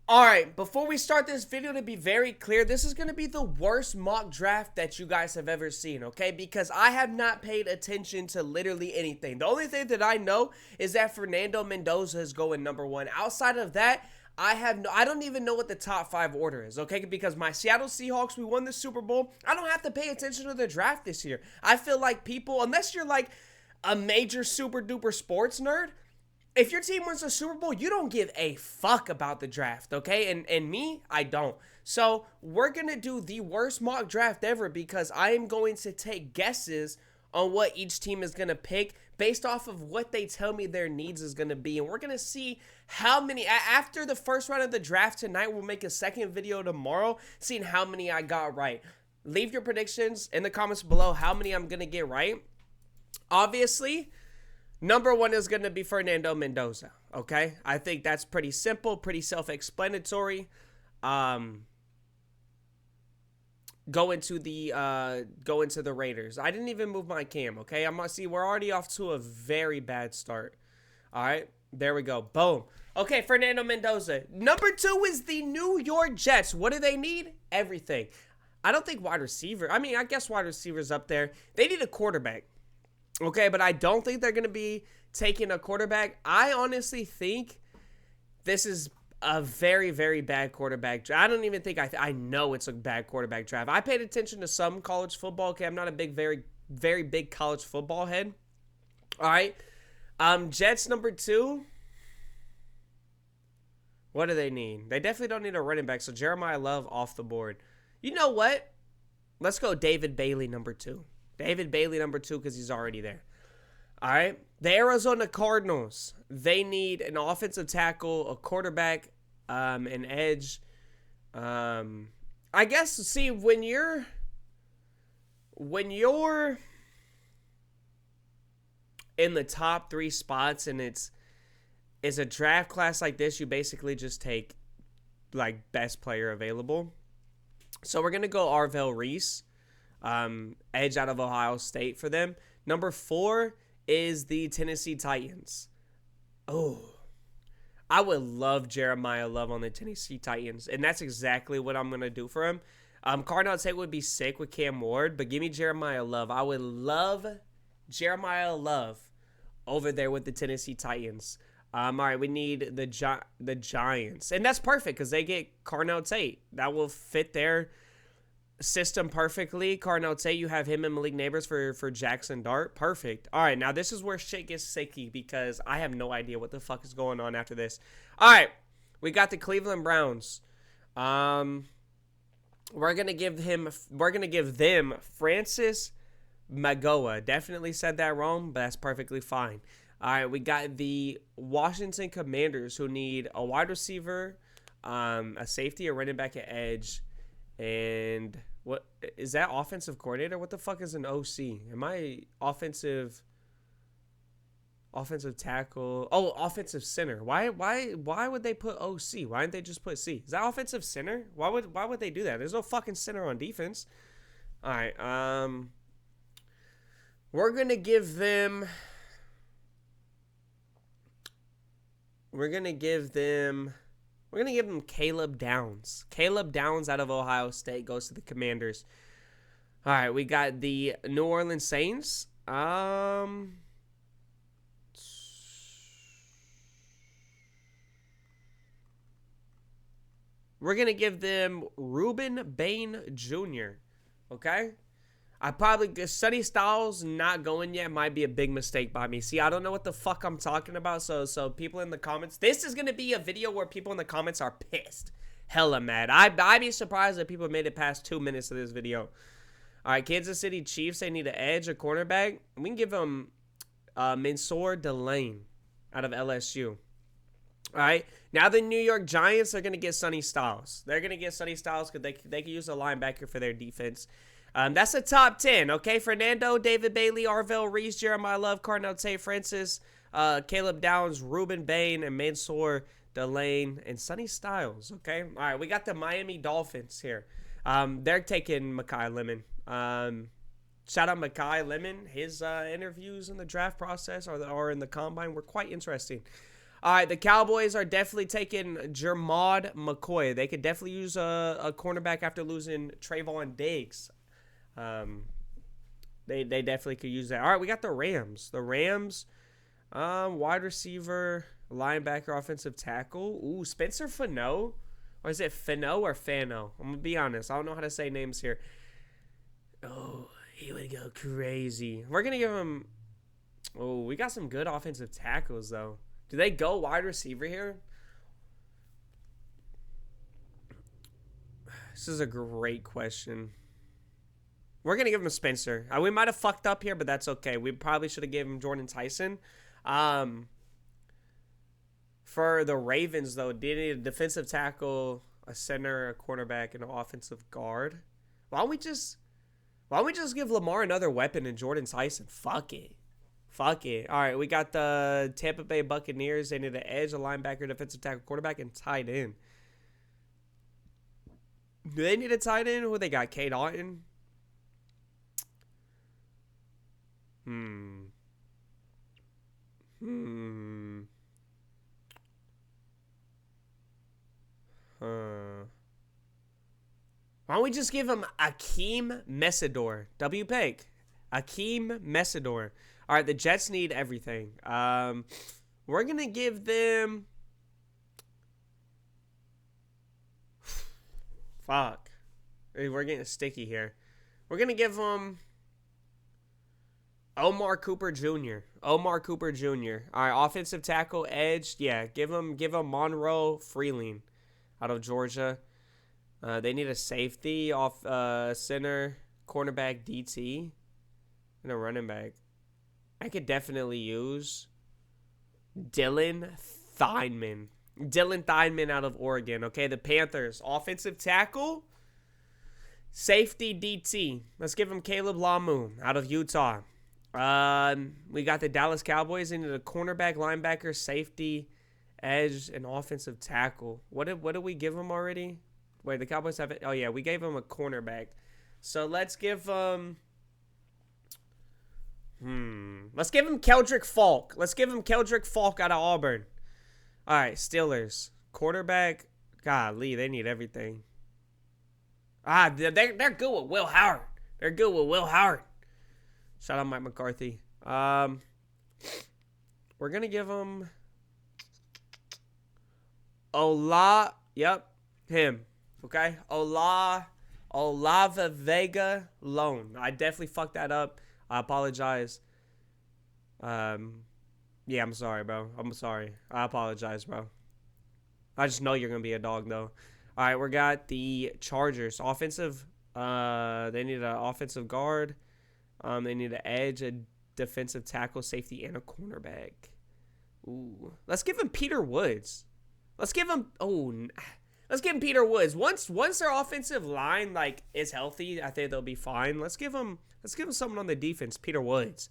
Alright, before we start this video, to be very clear, this is going to be the worst mock draft that you guys have ever seen, okay? Because I have not paid attention to literally anything. The only thing that I know is that Fernando Mendoza is going #1. Outside of that, I don't even know what the top 5 order is, okay? Because my Seattle Seahawks, we won the Super Bowl. I don't have to pay attention to the draft this year. I feel like people, unless you're like a major super duper sports nerd, if your team wins the Super Bowl, you don't give a fuck about the draft, okay? And me, I don't. So we're going to do the worst mock draft ever because I am going to take guesses on what each team is going to pick based off of what they tell me their needs is going to be. And we're going to see how many, after the first round of the draft tonight, we'll make a second video tomorrow seeing how many I got right. Leave your predictions in the comments below how many I'm going to get right. Obviously, #1 is going to be Fernando Mendoza, okay? I think that's pretty simple, pretty self-explanatory. Go into the Raiders. I didn't even move my cam, okay? I'm gonna see we're already off to a very bad start. All right, there we go. Boom. Okay, Fernando Mendoza. #2 is the New York Jets. What do they need? Everything. I don't think wide receiver. I mean, I guess wide receivers up there. They need a quarterback. Okay, but I don't think they're going to be taking a quarterback. I honestly think this is a very, very bad quarterback draft. I don't even think I know it's a bad quarterback draft. I paid attention to some college football. Okay, I'm not a very, very big college football head. All right. Jets #2. What do they need? They definitely don't need a running back, so Jeremiah Love off the board. You know what? Let's go David Bailey #2. David Bailey #2 because he's already there. All right. The Arizona Cardinals, they need an offensive tackle, a quarterback, an edge. I guess, see, when you're in the top 3 spots and it's a draft class like this, you basically just take like best player available. So we're going to go Arvell Reese. Edge out of Ohio State for them. #4 is the Tennessee Titans. Oh, I would love Jeremiah Love on the Tennessee Titans, and that's exactly what I'm going to do for him. Carnell Tate would be sick with Cam Ward, but give me Jeremiah Love. I would love Jeremiah Love over there with the Tennessee Titans. All right, we need the Giants, and that's perfect because they get Carnell Tate. That will fit their system perfectly. Carnell Tate, you have him and Malik Neighbors for Jackson Dart. Perfect. All right, now this is where shit gets sicky because I have no idea what the fuck is going on after this. All right, we got the Cleveland Browns. We're gonna give them Francis Magoa. Definitely said that wrong, but that's perfectly fine. All right, we got the Washington Commanders who need a wide receiver, a safety, a running back, at edge. And what is that, offensive coordinator? What the fuck is an OC? Am I offensive tackle? Oh, offensive center. Why would they put OC? Why didn't they just put C? Is that offensive center? Why would they do that? There's no fucking center on defense. All right. We're going to give them Caleb Downs. Caleb Downs out of Ohio State goes to the Commanders. All right, we got the New Orleans Saints. We're going to give them Ruben Bain Jr., okay? Sonny Styles not going yet might be a big mistake by me. See, I don't know what the fuck I'm talking about. So people in the comments, this is going to be a video where people in the comments are pissed. Hella mad. I'd be surprised if people made it past 2 minutes of this video. All right, Kansas City Chiefs, they need an edge, a cornerback. We can give them Mansour Delane out of LSU. All right, now the New York Giants are going to get Sonny Styles. They're going to get Sonny Styles because they can use a linebacker for their defense. That's a top 10, okay? Fernando, David Bailey, Arvell Reese, Jeremiah Love, Carnell Tate, Francis, Caleb Downs, Ruben Bain, and Mansour Delane, and Sonny Styles, okay? All right, we got the Miami Dolphins here. They're taking Mekhi Lemon. Shout out Mekhi Lemon. His interviews in the draft process or in the combine were quite interesting. All right, the Cowboys are definitely taking Jermod McCoy. They could definitely use a cornerback after losing Trayvon Diggs. They definitely could use that. All right, we got the Rams. The Rams, wide receiver, linebacker, offensive tackle. Ooh, Spencer Fano. Or is it Fano or Fano? I'm going to be honest. I don't know how to say names here. Oh, he would go crazy. We're going to give him... Oh, we got some good offensive tackles, though. Do they go wide receiver here? This is a great question. We're going to give him a Spencer. We might have fucked up here, but that's okay. We probably should have given him Jordan Tyson. For the Ravens, though, they need a defensive tackle, a center, a cornerback, and an offensive guard. Why don't we just give Lamar another weapon and Jordan Tyson? Fuck it. Fuck it. All right, we got the Tampa Bay Buccaneers. They need an edge, a linebacker, defensive tackle, quarterback, and tight end. Do they need a tight end? Who they got? Cade Otton? Why don't we just give him Akeem Messidor? W-Peg. Akeem Messidor. All right, the Jets need everything. We're going to give them... Fuck. We're getting sticky here. We're going to give them... Omar Cooper Jr. Omar Cooper Jr. All right, offensive tackle, edge. Yeah, give him Monroe Freeling out of Georgia. They need a safety off center, cornerback, DT, and a running back. I could definitely use Dylan Theinman. Dylan Theinman out of Oregon. Okay, the Panthers. Offensive tackle, safety, DT. Let's give him Caleb Lamu out of Utah. We got the Dallas Cowboys into the cornerback, linebacker, safety, edge, and offensive tackle. What did we give them already? Wait, the Cowboys have it. Oh yeah, we gave them a cornerback. So let's give them. Let's give him Keldrick Falk. Let's give him Keldrick Falk out of Auburn. All right, Steelers quarterback. Golly, they need everything. They're good with Will Howard. They're good with Will Howard. Shout out Mike McCarthy. We're gonna give him Ola. Yep, him. Okay, Olava Vega Loan. I definitely fucked that up. I apologize. Yeah, I'm sorry, bro. I'm sorry. I apologize, bro. I just know you're gonna be a dog, though. All right, we got the Chargers. Offensive. They need an offensive guard. They need an edge, a defensive tackle, safety, and a cornerback. Ooh, let's give him Peter Woods. Let's give him Peter Woods. Once their offensive line is healthy, I think they'll be fine. Let's give him something on the defense, Peter Woods.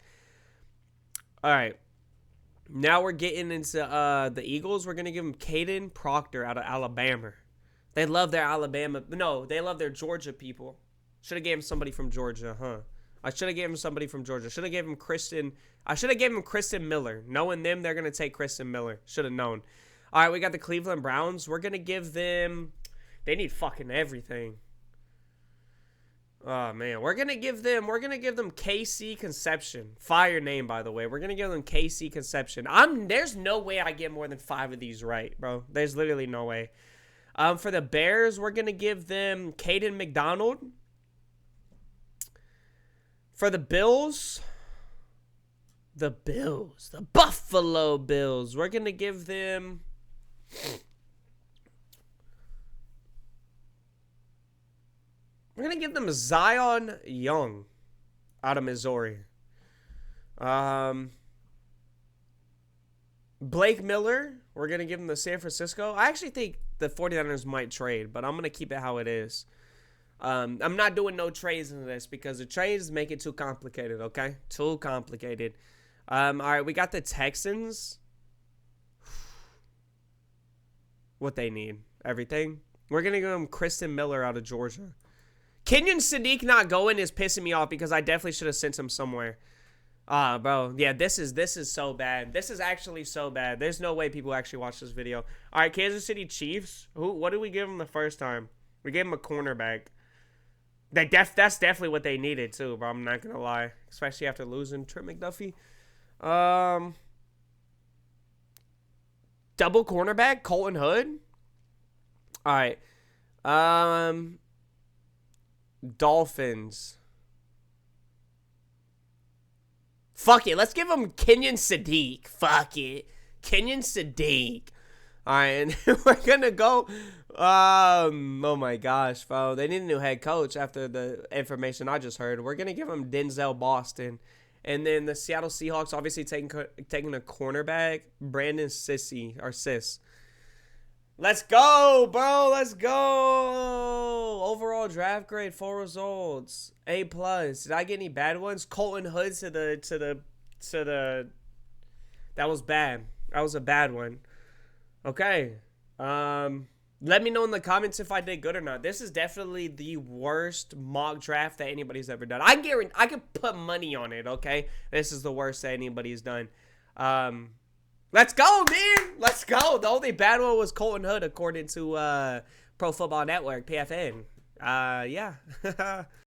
All right. Now we're getting into the Eagles. We're gonna give him Caden Proctor out of Alabama. They love their Alabama. No, they love their Georgia people. Should have gave him somebody from Georgia, huh? I should have gave him somebody from Georgia. Should have gave him Kristen. I should have gave him Kristen Miller. Knowing them, they're gonna take Kristen Miller. Should have known. All right, we got the Cleveland Browns. We're gonna give them. They need fucking everything. Oh man, we're gonna give them KC Conception. Fire name, by the way. We're gonna give them KC Conception. There's no way I get more than 5 of these right, bro. There's literally no way. For the Bears, we're gonna give them Caden McDonald. For the Bills, the Buffalo Bills, we're gonna give them. We're going to give them Zion Young out of Missouri. Blake Miller, we're going to give him the San Francisco. I actually think the 49ers might trade, but I'm going to keep it how it is. I'm not doing no trades into this because the trades make it too complicated, okay? Too complicated. All right, we got the Texans. What they need. Everything. We're going to give them Kristen Miller out of Georgia. Kenyon Sadiq not going is pissing me off because I definitely should have sent him somewhere. Ah, bro. Yeah, this is so bad. This is actually so bad. There's no way people actually watch this video. All right, Kansas City Chiefs. What did we give them the first time? We gave them a cornerback. That's definitely what they needed too, bro. I'm not gonna lie, especially after losing Trent McDuffie. Um, Double cornerback Colton Hood. All right. Um, Dolphins. Fuck it. Let's give him Kenyon Sadiq. Fuck it. Kenyon Sadiq. All right, and we're gonna go. Oh my gosh, bro! They need a new head coach after the information I just heard. We're gonna give him Denzel Boston, and then the Seattle Seahawks obviously taking a cornerback, Brandon Sissy or Sis. Let's go, bro. Let's go. Overall draft grade, full results, A+. Did I get any bad ones? Colton Hood to the. That was bad. That was a bad one. Okay. Let me know in the comments if I did good or not. This is definitely the worst mock draft that anybody's ever done. I guarantee I could put money on it, okay? This is the worst that anybody's done. Let's go, man. Let's go. The only bad one was Colton Hood according to Pro Football Network, PFN. Yeah.